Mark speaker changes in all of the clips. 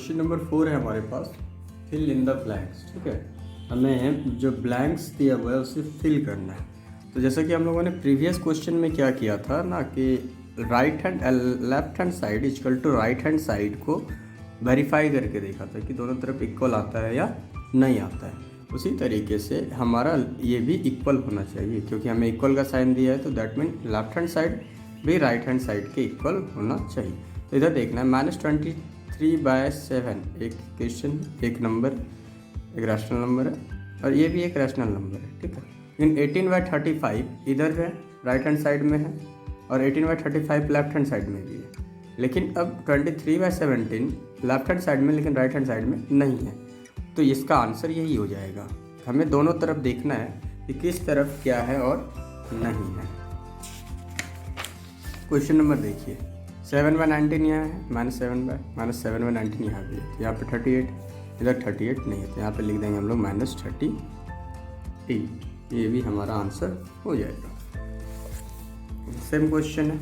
Speaker 1: Question number 4 है हमारे पास, fill in the blanks. ठीक है, हमें जो ब्लैंक्स दिया हुआ है उसे फिल करना है। तो जैसा कि हम लोगों ने प्रीवियस क्वेश्चन में क्या किया था ना कि right hand left hand side equal to right hand side को वेरीफाई करके देखा था कि दोनों तरफ इक्वल आता है या नहीं आता है। उसी तरीके से हमारा ये भी इक्वल होना चाहिए, क्योंकि हमें इक्वल का साइन दिया है तो that mean left hand side भी राइट हैंड साइड के इक्वल होना चाहिए। तो इधर देखना है -23/7 एक क्वेश्चन, एक नंबर, एक रैशनल नंबर है और ये भी एक रैशनल नंबर है। ठीक है, लेकिन 18/35 इधर है, राइट हैंड साइड में है, और 18/35 लेफ्ट हैंड साइड में भी है। लेकिन अब 23/17 लेफ्ट हैंड साइड में लेकिन राइट हैंड साइड में नहीं है, तो इसका आंसर यही हो जाएगा। हमें दोनों तरफ देखना है कि किस तरफ क्या है और नहीं है। क्वेश्चन नंबर देखिए, 7/19 यहाँ है, -7/19 यहाँ भी है, तो यहाँ पे 38, इधर 38 नहीं है, तो यहाँ पे लिख देंगे हम लोग -38। ये भी हमारा आंसर हो जाएगा। सेम क्वेश्चन है,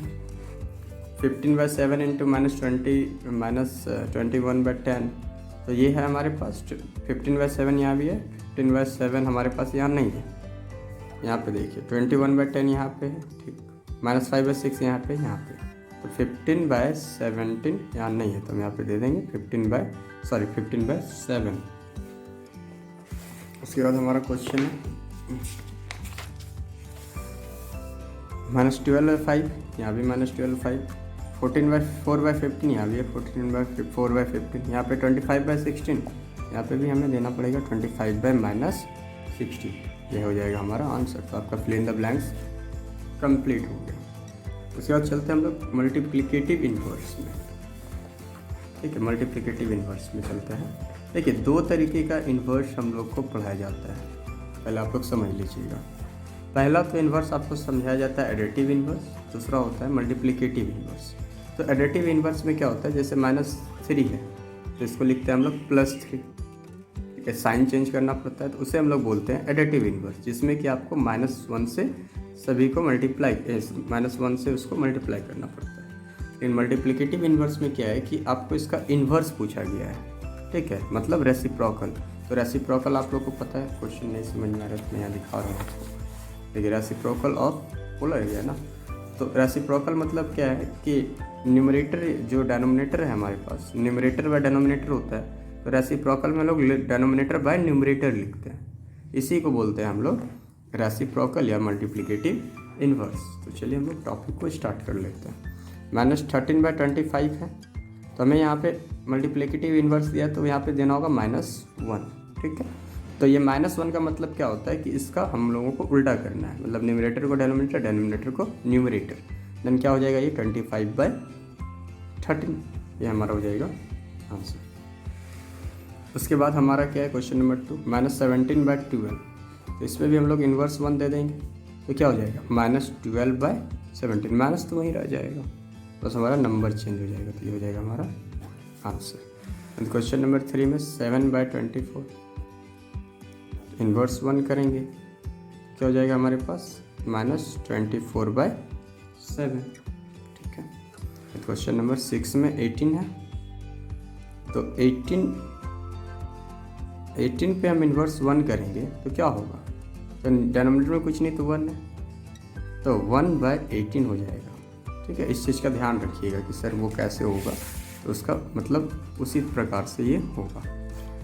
Speaker 1: 15/7 इंटू -21/10, तो ये है हमारे पास 15/7 यहाँ भी है, 15/7 हमारे पास यहाँ नहीं है। यहाँ पे देखिए 21/10 यहाँ पे है, ठीक, -5/6 यहाँ पे, तो 15/17 यहाँ नहीं है, तो हम यहाँ पे दे देंगे 15/7। उसके बाद हमारा क्वेश्चन है -12/5, यहाँ भी -12/5, 14/4/15 यहाँ भी है, 14/4/15, यहाँ पे 25/16, यहाँ पे भी हमें देना पड़ेगा 25/-16। ये हो जाएगा हमारा आंसर। तो आपका fill in the blanks complete हो गया। उसके बाद चलते हैं हम लोग मल्टीप्लिकेटिव इन्वर्स में। ठीक है, मल्टीप्लिकेटिव इन्वर्स में चलते हैं। देखिए, दो तरीके का इन्वर्स हम लोग को पढ़ाया जाता है, पहले आप लोग समझ लीजिएगा। पहला तो इन्वर्स आपको समझाया जाता है एडिटिव इन्वर्स, दूसरा होता है मल्टीप्लिकेटिव इन्वर्स। तो एडिटिव इन्वर्स में क्या होता है, जैसे -3 है तो इसको लिखते हैं हम लोग +3। ठीक है, साइन चेंज करना पड़ता है, तो उसे हम लोग बोलते हैं एडिटिव इन्वर्स, जिसमें कि आपको -1 से सभी को -1 से उसको मल्टीप्लाई करना पड़ता है। लेकिन मल्टीप्लिकेटिव इन्वर्स में क्या है कि आपको इसका इन्वर्स पूछा गया है। ठीक है, मतलब रेसिप्रोकल। तो रेसिप्रोकल आप लोग को पता है, क्वेश्चन नहीं समझ में आ रहा है तो मैं यहाँ दिखा रहा हूँ। देखिए, रेसिप्रोकल ऑफ पोलर है ना, तो रेसिप्रोकल मतलब क्या है कि न्यूमरेटर जो डेनोमिनेटर है हमारे पास, न्यूमरेटर बाय डेनोमिनेटर होता है, तो रेसिप्रोकल में लोग डेनोमिनेटर बाय न्यूमरेटर लिखते हैं, इसी को बोलते हैं हम लोग रेसिप्रोकल या मल्टीप्लिकेटिव इन्वर्स। तो चलिए हम लोग टॉपिक को स्टार्ट कर लेते हैं। -13/25 है, तो हमें यहाँ पे मल्टीप्लिकेटिव इन्वर्स दिया, तो यहाँ पे देना होगा -1। ठीक है, तो ये -1 का मतलब क्या होता है कि इसका हम लोगों को उल्टा करना है, मतलब न्यूमरेटर को डेनोमिनेटर, डेनोमिनेटर को न्यूमरेटर। देन क्या हो जाएगा, ये 25/13, ये हमारा हो जाएगा आंसर। उसके बाद हमारा क्या है, क्वेश्चन नंबर 2, -17/12, तो इसमें भी हम लोग इन्वर्स 1 दे देंगे, तो क्या हो जाएगा -12/17, माइनस तो वहीं रह जाएगा, बस हमारा नंबर चेंज हो जाएगा, तो ये हो जाएगा हमारा आंसर। क्वेश्चन नंबर 3 में 7/24, इन्वर्स 1 करेंगे, क्या हो जाएगा हमारे पास -24/7। ठीक है, क्वेश्चन नंबर 6 में 18 है, तो 18 पे हम इन्वर्स 1 करेंगे तो क्या होगा, तो डेनोमिनेटर में कुछ नहीं तो 1 है, तो 1/18 हो जाएगा। ठीक है, इस चीज़ का ध्यान रखिएगा कि सर वो कैसे होगा, तो उसका मतलब उसी प्रकार से ये होगा।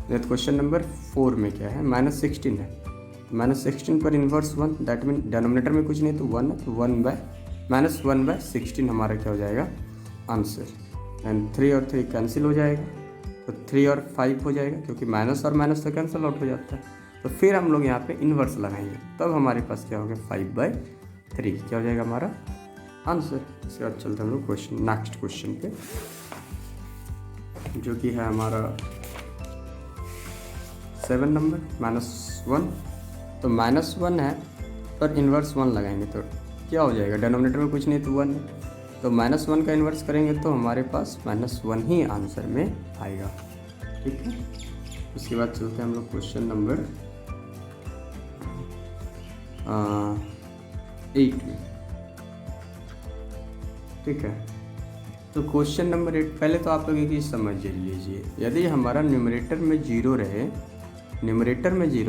Speaker 1: क्वेश्चन नंबर 4 में क्या है, -16 है, -16 पर इन्वर्स 1, दैट मीन डेनोमिनेटर में कुछ नहीं तो 1 है, तो -1/16 हमारा क्या हो जाएगा आंसर। एंड 3 और 3 कैंसिल हो जाएगा, तो 3 और 5 हो जाएगा, क्योंकि माइनस और माइनस तो कैंसिल आउट हो जाता है। तो फिर हम लोग यहाँ पे इन्वर्स लगाएंगे, तब हमारे पास क्या हो गया 5/3, क्या हो जाएगा हमारा आंसर। इसके बाद चलते हम लोग नेक्स्ट क्वेश्चन पे, जो कि है हमारा 7 नंबर, -1। तो -1 है पर इन्वर्स 1 लगाएंगे तो क्या हो जाएगा, डेनोमिनेटर में कुछ नहीं तो 1 है, तो -1 का इन्वर्स करेंगे तो हमारे पास -1 ही आंसर में आएगा। ठीक है, उसके बाद चलते हैं हम लोग क्वेश्चन नंबर 8 में। ठीक है, तो क्वेश्चन नंबर 8, पहले तो आप लोग एक चीज़ समझ लीजिए, यदि हमारा न्यूमरेटर में जीरो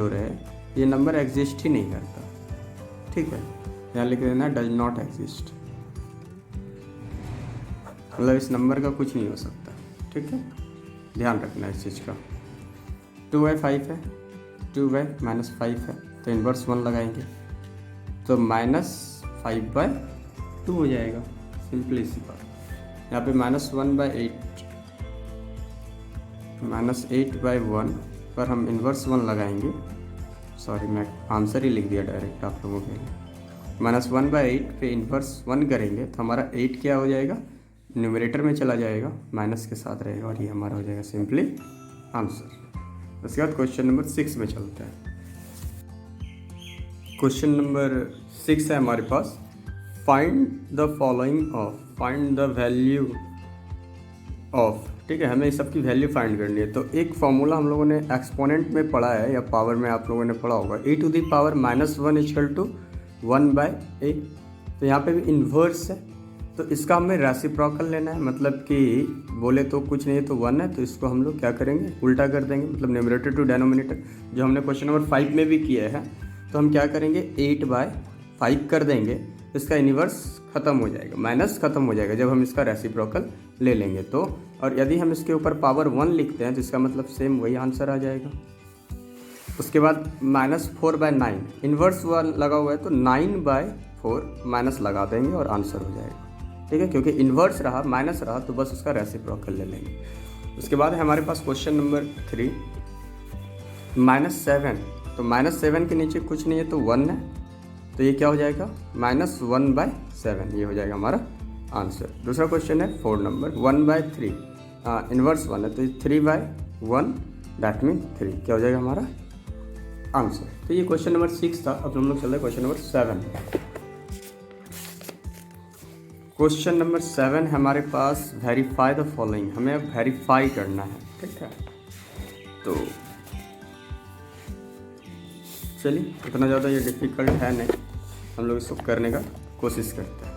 Speaker 1: रहे, ये नंबर एग्जिस्ट ही नहीं करता, ठीक है। यहाँ लिख देना डज नॉट एग्जिस्ट, मतलब इस नंबर का कुछ नहीं हो सकता, ठीक है। ध्यान रखना इस चीज़ का। 2/5 है, 2/-5 है, तो इन्वर्स 1 लगाएंगे तो -5/2 हो जाएगा, सिंपली सी बात। यहाँ पे -8/1 पर हम इन्वर्स 1 लगाएंगे, सॉरी मैं आंसर ही लिख दिया डायरेक्ट आप लोगों के लिए। -1/8 पे इन्वर्स 1 करेंगे तो हमारा 8 क्या हो जाएगा, न्यूमरेटर में चला जाएगा, माइनस के साथ रहेगा और ये हमारा हो जाएगा सिंपली आंसर। उसके बाद क्वेश्चन नंबर 6 में चलते हैं। क्वेश्चन नंबर 6 है हमारे पास, find the following of, find the value of, ठीक है। हमें इस सब की वैल्यू फाइंड करनी है। तो एक फॉर्मूला हम लोगों ने एक्सपोनेंट में पढ़ा है या पावर में आप लोगों ने पढ़ा होगा, e to the power -1 = 1/a। तो यहाँ पे भी इन्वर्स है, तो इसका हमें रेसिप्रोकल लेना है, मतलब कि बोले तो कुछ नहीं है तो 1 है, तो इसको हम लोग क्या करेंगे, उल्टा कर देंगे, मतलब न्यूमरेटर टू डेनोमिनेटर, जो हमने क्वेश्चन नंबर 5 में भी किया है। तो हम क्या करेंगे, 8/5 कर देंगे, इसका इन्वर्स ख़त्म हो जाएगा, माइनस ख़त्म हो जाएगा जब हम इसका रेसिप्रोकल ले लेंगे तो। और यदि हम इसके ऊपर पावर 1 लिखते हैं तो इसका मतलब सेम वही आंसर आ जाएगा। उसके बाद -4/9, इन्वर्स 1 लगा हुआ है तो 9/4 माइनस लगा देंगे और आंसर हो जाएगा, ठीक है। क्योंकि इन्वर्स रहा, माइनस रहा, तो बस उसका रेसिप्रोकल ले लेंगे। उसके बाद है हमारे पास क्वेश्चन नंबर 3, -7, तो -7 के नीचे कुछ नहीं है तो 1 है, तो ये क्या हो जाएगा, -1/7, ये हो जाएगा हमारा आंसर। दूसरा क्वेश्चन है 4 नंबर, 1/3, इन्वर्स 1 है तो 3/1, दैट मीन 3, क्या हो जाएगा हमारा आंसर। तो ये क्वेश्चन नंबर 6 था। अब हम लोग चल रहे हैं क्वेश्चन नंबर 7। क्वेश्चन नंबर 7 है हमारे पास, वेरीफाई द फॉलोइंग, हमें अब वेरीफाई करना है, ठीक है। तो चलिए, इतना ज़्यादा ये डिफ़िकल्ट है नहीं, हम लोग इसको करने का कोशिश करते हैं।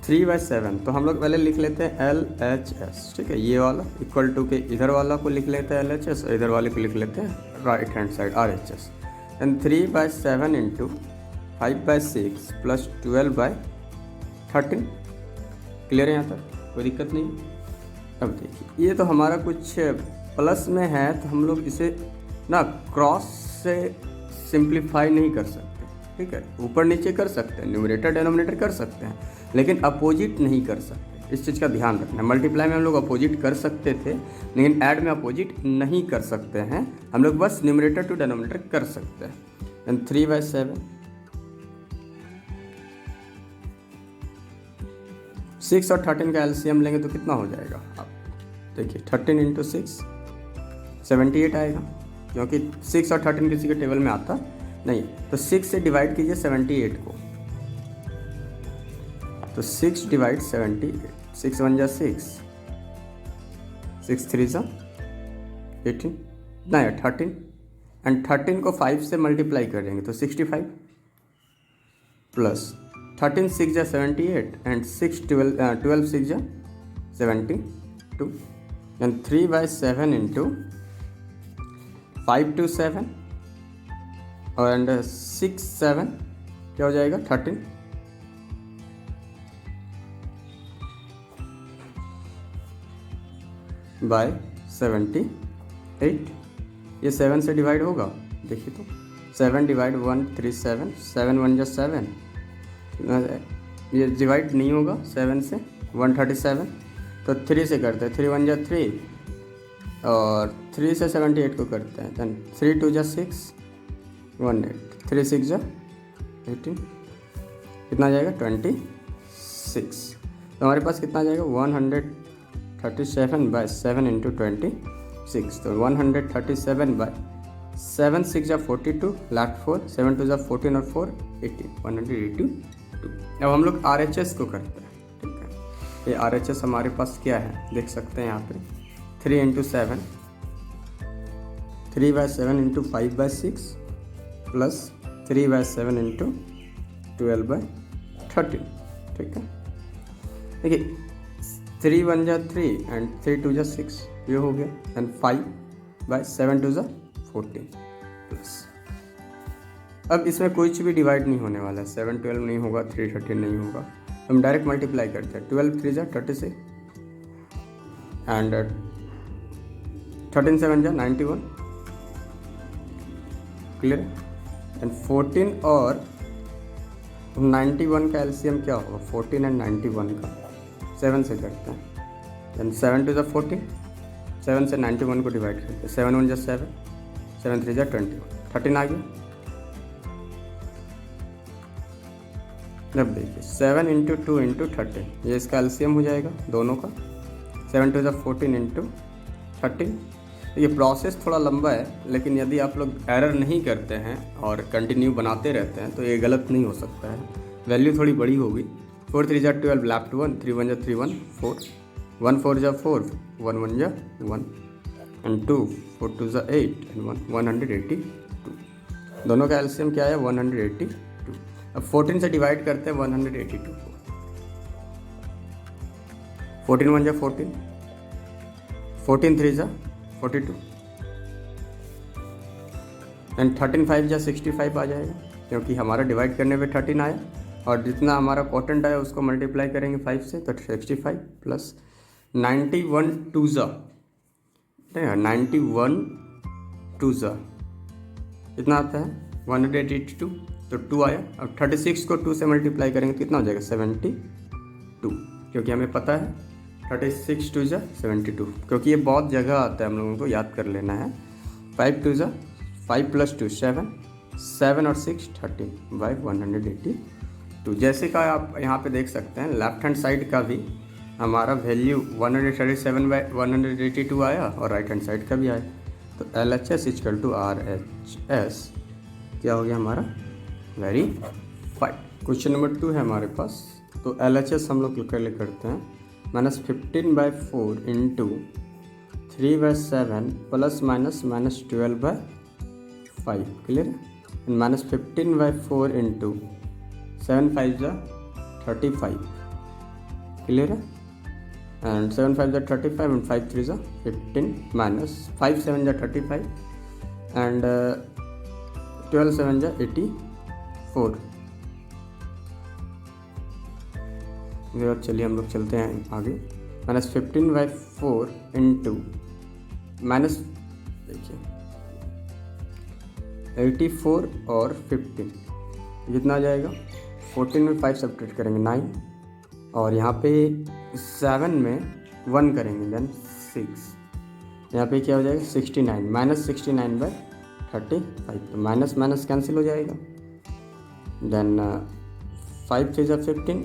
Speaker 1: 3/7, तो हम लोग पहले लिख लेते हैं LHS, ठीक है। ये वाला इक्वल टू के इधर वाला को लिख लेते हैं LHS और इधर वाले को लिख लेते हैं right hand side RHS। And 3/7 × 5/6 + 12/13, clear है यहाँ तक, कोई दिक्कत नहीं। अब देखिए, ये तो हमारा कुछ प्लस में है, तो हम लोग इसे ना क्रॉस से सिंप्लीफाई नहीं कर सकते, ठीक है। ऊपर नीचे कर सकते हैं, न्यूमरेटर डेनोमिनेटर कर सकते हैं, लेकिन अपोजिट नहीं कर सकते, इस चीज़ का ध्यान रखना। मल्टीप्लाई में हम लोग अपोजिट कर सकते थे, लेकिन ऐड में अपोजिट नहीं कर सकते हैं, हम लोग बस न्यूमरेटर टू डेनोमिनेटर कर सकते हैं। एंड 3/7, 6 और 13 का एलसीएम लेंगे तो कितना हो जाएगा, आप देखिए, 13 × 6 78 आएगा, क्योंकि 6 और 13 किसी के टेबल में आता नहीं, तो 6 से डिवाइड कीजिए 78 को, तो 6 / 78, 6 × 1 = 6, 6 × 3 = 18, नहीं 13, एंड 13 को 5 से मल्टीप्लाई करेंगे तो 65 plus 13 × 6 = 78 and 12 × 6 = 72, and 3/7 × 5 to 7 and 6 7 क्या हो जाएगा 13, बाय 78, ये 7 से डिवाइड होगा, देखिए तो 7 / 1 3 7, 7 × 1 = 7, ये डिवाइड नहीं होगा 7 से, 137, तो 3 से करते हैं, 3 × 1 = 3 और 3 से 78 को करते हैं, दैन 3 × 2 = 6, 18, 3 × 6 = 18, कितना आ जाएगा 26, तो हमारे पास कितना आ जाएगा 137/7 × 26, तो 137/7, 6 × 42, लाट 4, 7 × 2 = 14 और 4 18, 182। अब हम लोग RHS को करते हैं, ठीक है। ये RHS हमारे पास क्या है देख सकते हैं यहाँ पे, 3 × 7, 3/7 × 5/6 प्लस 3/7 × 12/13, ठीक है। देखिए 3 1 जा 3 एंड 3 2 जा 6, ये हो गया। एंड 5 बाय 7 2 जा 14 प्लस। अब इसमें कुछ भी डिवाइड नहीं होने वाला है, 7 12 नहीं होगा, 3 13 नहीं होगा, हम डायरेक्ट मल्टीप्लाई करते हैं। 12 3 जा 36 एंड 13 7 जा 91, क्लियर। एंड 14 और 91 का एलसीएम क्या होगा, 14 एंड 91 का 7 से करते हैं। देन 7 2 जा 14, 7 से 91 को डिवाइड करते हैं। 7 1 जा 7, 7 3 जा 21, 13 आ गया। अब देखिए 7 इंटू 2 इंटू 13, ये इसका एलसीएम हो जाएगा दोनों का। 7 2 जा 14 इंटू 13। ये प्रोसेस थोड़ा लंबा है, लेकिन यदि आप लोग एरर नहीं करते हैं और कंटिन्यू बनाते रहते हैं तो ये गलत नहीं हो सकता है, वैल्यू थोड़ी बड़ी होगी। 4 3 जा 12, लेफ्ट 1, 3 1 जा 3 1 4, 1 4 जा 4, 1 1 जा 1 एंड 2 4 2 जा 8 एंड 1 182। दोनों का एलसीएम क्या है, 182। अब 14 से डिवाइड करते हैं 182 को। 14 1 जा 14, 14 3 जा 42 एंड 13 5 जा 65 आ जाएगा, क्योंकि हमारा डिवाइड करने पे 13 आया और जितना हमारा क्वोटेंट आया उसको मल्टीप्लाई करेंगे 5 से, तो 65 प्लस 91 2 जा 91 2 जा कितना आता है 182, तो 2 आया। अब 36 को 2 से मल्टीप्लाई करेंगे तो कितना हो जाएगा 72, क्योंकि हमें पता है 36 2 जा 72, क्योंकि ये बहुत जगह आता है, हम लोगों को याद कर लेना है। 5 2 जा 5 प्लस 2 7, 7 और 6 13 बाई 182। जैसे का आप यहाँ पे देख सकते हैं लेफ्ट हैंड साइड का भी हमारा वैल्यू 137 बाई 182 आया और राइट हैंड साइड का भी आया। तो LHS इक्वल टू RHS क्या हो गया हमारा, वेरी फाइन। क्वेश्चन नंबर 2 है हमारे पास। तो LHS हम लोग पहले करते हैं, -15/4 into 3/7 plus minus -12/5, clear. And -15/4 into 7 5 जा 35, क्लियर है। एंड 7 5 जा 35 एंड 5 3 जा 15 माइनस 5 7 जा 35 एंड 12 7 जा 84। चलिए हम लोग चलते हैं आगे। -15/4 इंटू माइनस देखिए 84 और 15 कितना आ जाएगा, 14 में 5 सब्ट्रैक्ट करेंगे 9 और यहाँ पे 7 में 1 करेंगे देन 6, यहाँ पे क्या हो जाएगा 69 -69/35, तो माइनस माइनस कैंसिल हो जाएगा। देन 5 3 जा 15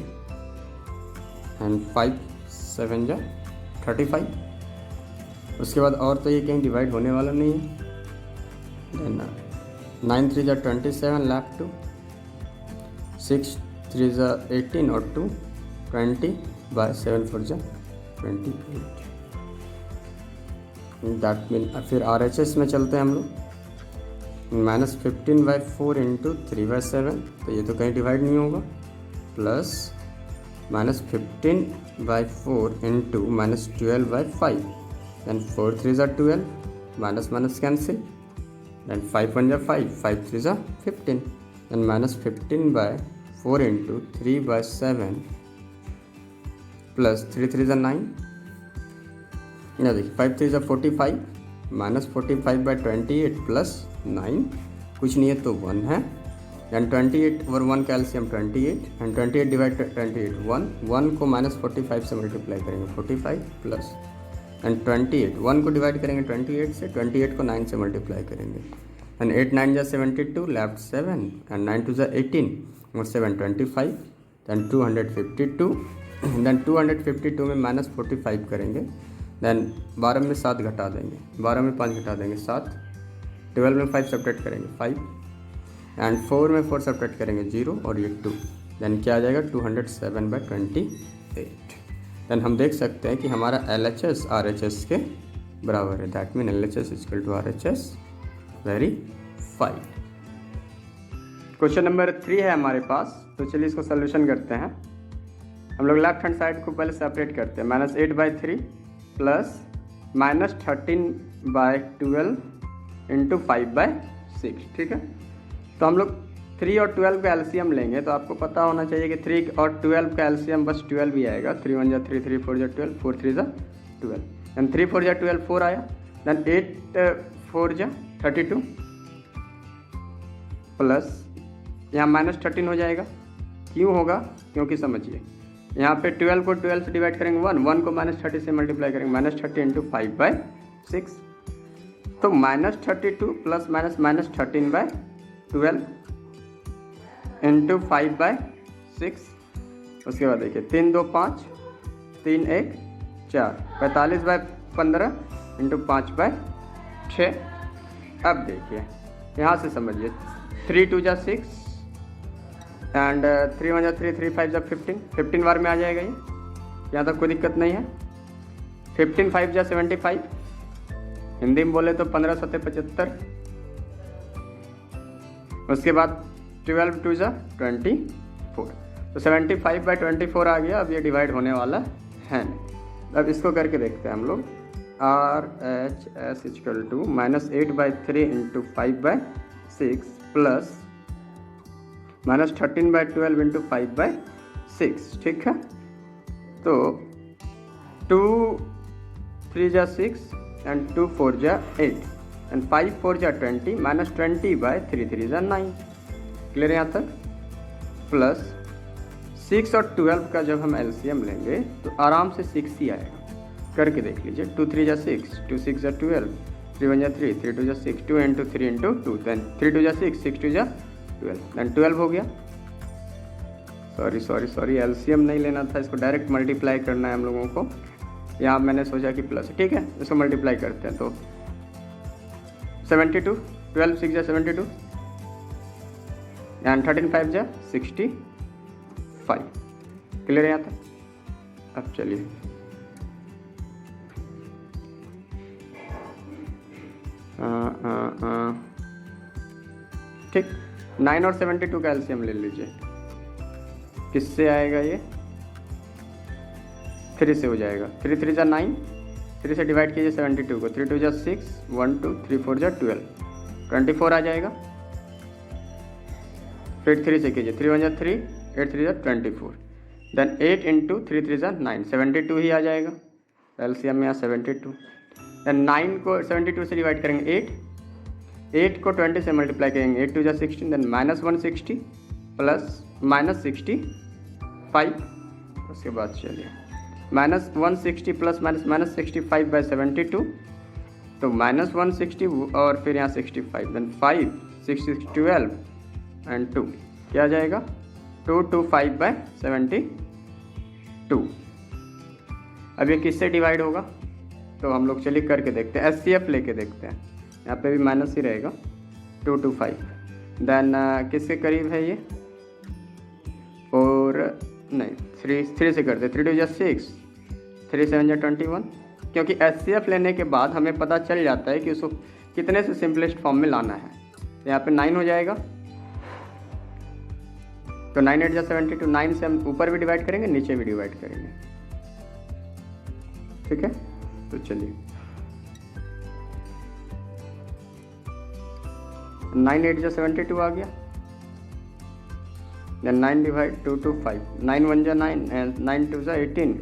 Speaker 1: एंड 5 7 जा 35। उसके बाद और तो ये कहीं डिवाइड होने वाला नहीं है। देन 9 3 जा 27 लेफ्ट 2, 6 3 जा 18 और 2 20 बाय 7 4 जा 28। दैट मीन फिर RHS में चलते हैं हम लोग। -15/4 इंटू 3/7, तो ये तो कहीं डिवाइड नहीं होगा, प्लस -15/4 इंटू -12/5, दैन 4 3 जा 12, माइनस माइनस कैंसिल, दैन 5 1 जा 5, 5 3 जा 15, दैन -15/4 इंटू 3/7 प्लस 3 3 जा 9, या देखिए 5 3 जा 45 -45/28 प्लस 9, कुछ नहीं है तो 1 है। एंड 28 और 1 का एलसीएम 28 एंड 28 डिवाइड 28 1 को -45 से मल्टीप्लाई करेंगे 45 प्लस एंड 28 1 को डिवाइड करेंगे 28 से, 28 को 9 से मल्टीप्लाई करेंगे एंड 8 9 जा 72 लेफ्ट 7 एंड 9 2 जा 18 और 7 25 दैन 252 दैन 252 में -45 करेंगे, दैन 12 में 7 घटा देंगे, 12 में 5 घटा देंगे 7, 12 में 5 सब्ट्रैक्ट करेंगे 5 एंड 4 में 4 सब्ट्रैक्ट करेंगे 0 और ये 2, देन क्या आ जाएगा 207/28। देन हम देख सकते हैं कि हमारा LHS RHS के बराबर है, that mean LHS equal to RHS, very fine. Question number 3 है हमारे पास, तो चलिए इसको सोल्यूशन करते हैं। हम लोग लेफ्ट हैंड साइड को पहले सेपरेट करते हैं। -8/3 प्लस -13/12 इंटू 5/6, ठीक है। तो हम लोग 3 और 12 का एलसीएम लेंगे, तो आपको पता होना चाहिए कि 3 और 12 का एलसीएम बस 12 ही आएगा। 3 1 3, 3 4 12, 4 3 12, एंड 3 4 12, 4 आया। देन 8 4 32 प्लस यहाँ -13 हो जाएगा। क्यों होगा? क्योंकि समझिए यहाँ पे 12 को 12 से डिवाइड करेंगे 1 को -30 से मल्टीप्लाई करेंगे, -30 इंटू 5/6। तो -32 प्लस -13/12 इंटू 5/6। उसके बाद देखिए 3 2 5, 3 1 4, 45/15 इंटू 5/6। अब देखिए यहाँ से समझिए 3 2 6 एंड 3 1 3, 3 5 15, 15 बार में आ जाएगा ये, यहाँ तक कोई दिक्कत नहीं है। 15 5 75, हिंदी में बोले तो 15 7 75। उसके बाद 12 2 24, तो 75/24 आ गया। अब ये डिवाइड होने वाला है। अब इसको करके देखते हैं हम लोग। RHS = -8/3 इंटू 5/6 प्लस -13/12 इंटू 5/6, ठीक है। तो 2 3 6 एंड 2 4 8 एंड 5 4 20, -20/3 3 9। क्लियर यहाँ तक? प्लस 6 और 12 का जब हम एलसीएम लेंगे तो आराम से 6 ही आएगा। करके देख लीजिए। 2 3 6, 2 6 12, 3 1 3, 3 2 6, 2 इंटू 3 इंटू 2, देन 3 2 6, 6 2 12, देन 12 हो गया। सॉरी एलसीएम नहीं लेना था, इसको डायरेक्ट मल्टीप्लाई करना है हम लोगों को। यहाँ मैंने सोचा कि प्लस, ठीक है, इसको मल्टीप्लाई करते हैं। तो 72, 12 6 72 एंड 13 5 65। क्लियर है यहाँ तक? अब चलिए ठीक, 9 और 72 का एलसीएम ले लीजिए। किससे आएगा ये? 3 से हो जाएगा। 3 3 9, 3 से डिवाइड कीजिए 72 को। 3 2 6, 1 2, 3 4 12, 24 आ जाएगा। फिर 3 से कीजिए। 3 1 3, 8 3 24, देन 8 इंटू 3 3 9, 72 ही आ जाएगा। एलसीएम में यहाँ 72। देन 9 को 72 से डिवाइड करेंगे 8 को 20 से मल्टीप्लाई करेंगे। 8 2 16, देन -160 प्लस -65। उसके बाद चलिए -160 प्लस -65/72, तो -160 और फिर यहाँ 65, देन 5 6 6 12 एंड 2 क्या आ जाएगा? 225/72। अब ये किससे डिवाइड होगा? तो हम लोग चलिए करके देखते हैं। SCF लेके देखते हैं। यहाँ पे भी माइनस ही रहेगा। 225, देन किसके करीब है ये? 4 नहीं 3 से करते। 3 2 6, 3 7 21। क्योंकि SCF लेने के बाद हमें पता चल जाता है कि उसको कितने से सिंपलेस्ट फॉर्म में लाना है। तो यहाँ पे 9 हो जाएगा। तो 9 8 72, 9 से हम ऊपर भी डिवाइड करेंगे, नीचे भी डिवाइड करेंगे, ठीक है। तो चलिए 9 8 72 आ गया। देन 9 डिवाइड 2 2 5, 9 1 9 एंड 9 2 18,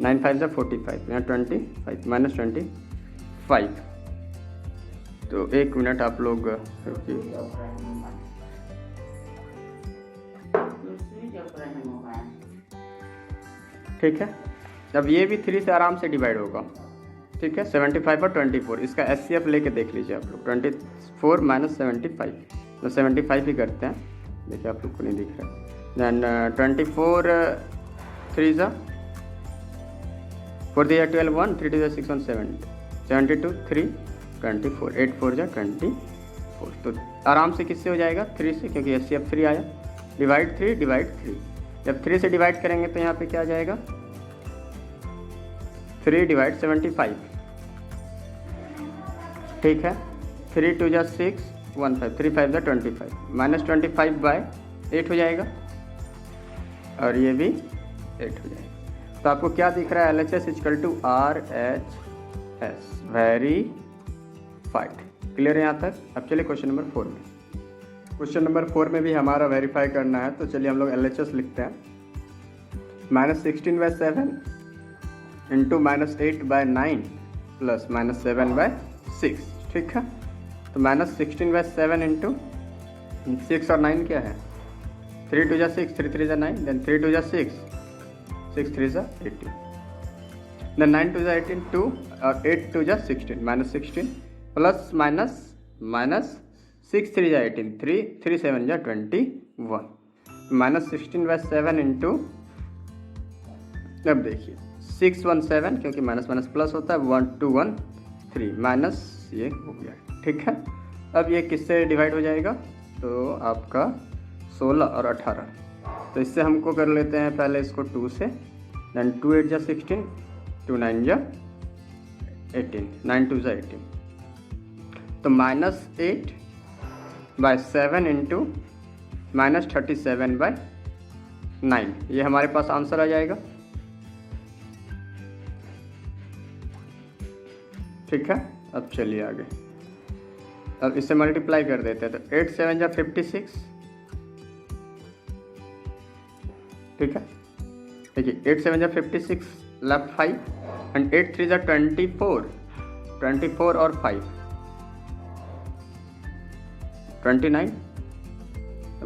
Speaker 1: 9 5 45, यहाँ 25 -25। तो 1 मिनट आप लोग ठीक है। अब ये भी 3 से आराम से डिवाइड होगा, ठीक है। 75 और 24, इसका SCF लेके देख लीजिए आप लोग। 24 - 75, तो 75 ही करते हैं। देखिए आप लोग को नहीं दिख रहा। देन 24 3 4 3 12 1, 3 2 6 1 7, 72 3 24, 8 4 24। तो आराम से किससे हो जाएगा? 3 से, क्योंकि SCF 3 आया। डिवाइड 3 डिवाइड 3, जब 3 से डिवाइड करेंगे तो यहाँ पे क्या आ जाएगा? 3 डिवाइड 75, ठीक है। 3 2 6 1 5, 3 5 25, -25/8 हो जाएगा। और ये भी 8 हो जाएगा। तो आपको क्या दिख रहा है, LHS equal to RHS verified. Clear है यहाँ तक। अब चलिए क्वेश्चन नंबर 4 में। क्वेश्चन नंबर 4 में भी हमारा वेरीफाई करना है, तो चलिए हम लोग LHS लिखते हैं। -16/7 इंटू -8/9 प्लस -7/6, ठीक है। तो -16/7 इंटू 6 और 9 क्या है, 3 2 6, 3 3 9, देन 3 2 6, 6 3 18, देन 9 2 18, 2 और 8 2 16, -16 प्लस माइनस 6 3 18, 3 3 7 21, -16/7 इंटू, अब देखिए 617 क्योंकि माइनस माइनस प्लस होता है, 1 2 1 3 माइनस ये हो गया, ठीक है। अब ये किससे डिवाइड हो जाएगा, तो आपका 16 और 18, तो इससे हमको कर लेते हैं पहले इसको 2 से, देन 2 8 16, 2 9 18, 9 2 18, तो -8/7 इंटू -37/9, ये हमारे पास आंसर आ जाएगा, ठीक है। अब चलिए आगे, अब इसे मल्टीप्लाई कर देते हैं, तो 8 7 56, ठीक है। देखिए 8 7 56, लेफ्ट 5 एंड 8 3 24, 24 और 5 29,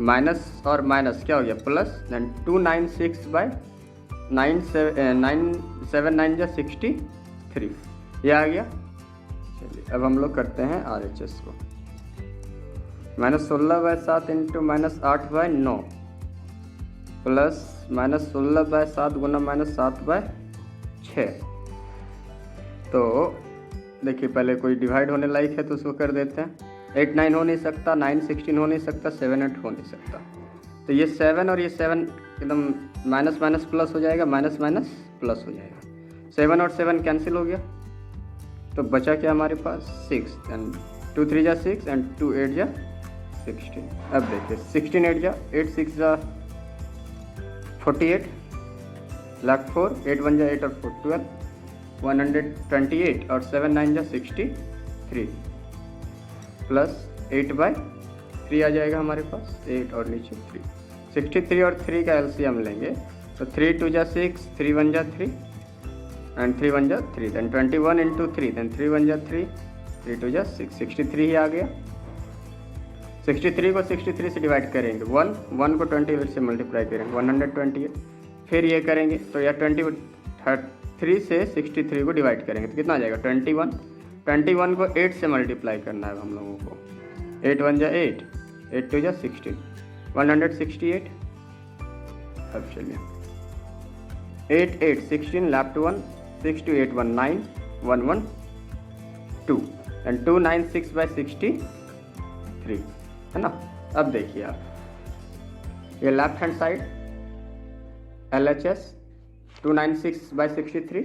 Speaker 1: माइनस और माइनस क्या हो गया प्लस, देन 296/9 7 9 63, ये आ गया। चलिए अब हम लोग करते हैं RHS को, -16/7 इंटू -8/9 प्लस -16/7 गुना -7/6। तो देखिए पहले कोई डिवाइड होने लायक है तो उसको कर देते हैं। 8 9 हो नहीं सकता, 9 16 हो नहीं सकता, 7 8 हो नहीं सकता, तो ये 7 और ये 7 एकदम माइनस माइनस प्लस हो जाएगा, माइनस माइनस प्लस हो जाएगा, 7 और 7 कैंसिल हो गया, तो बचा क्या हमारे पास 6, एंड 2 3 6 एंड 2 8 16। अब देखिए 16 8 8 6 48, लाख 4, 8 1 8 और 4 12, 128 और 7 9 63 प्लस 8/3 आ जाएगा हमारे पास, 8 और नीचे 3, 63 और 3 का LCM लेंगे, तो 3 2 6, 3 1 3 एंड 3 1 3, देन 21 इंटू 3, देन 3 1 3, 3 2 6, 63 ही आ गया। 63 को 63 से डिवाइड करेंगे, 1 को 28 से मल्टीप्लाई करेंगे, 128, फिर ये करेंगे तो यह 23 से 63 को डिवाइड करेंगे तो कितना आ जाएगा 21, 21 को 8 से मल्टीप्लाई करना है हम लोगों को, 8 1 8, 8 2 16, 168। अब चलिए 8 8 16, लेफ्ट 1, 6 2 8 1 9, 1 1 2 एंड 2 9 6/63, है ना। अब देखिए आप, ये लेफ्ट हैंड साइड LHS 296/63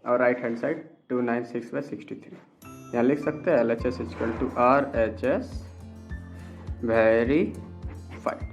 Speaker 1: और राइट हैंड साइड 296/63, यहाँ लिख सकते हैं LHS equal to RHS verified.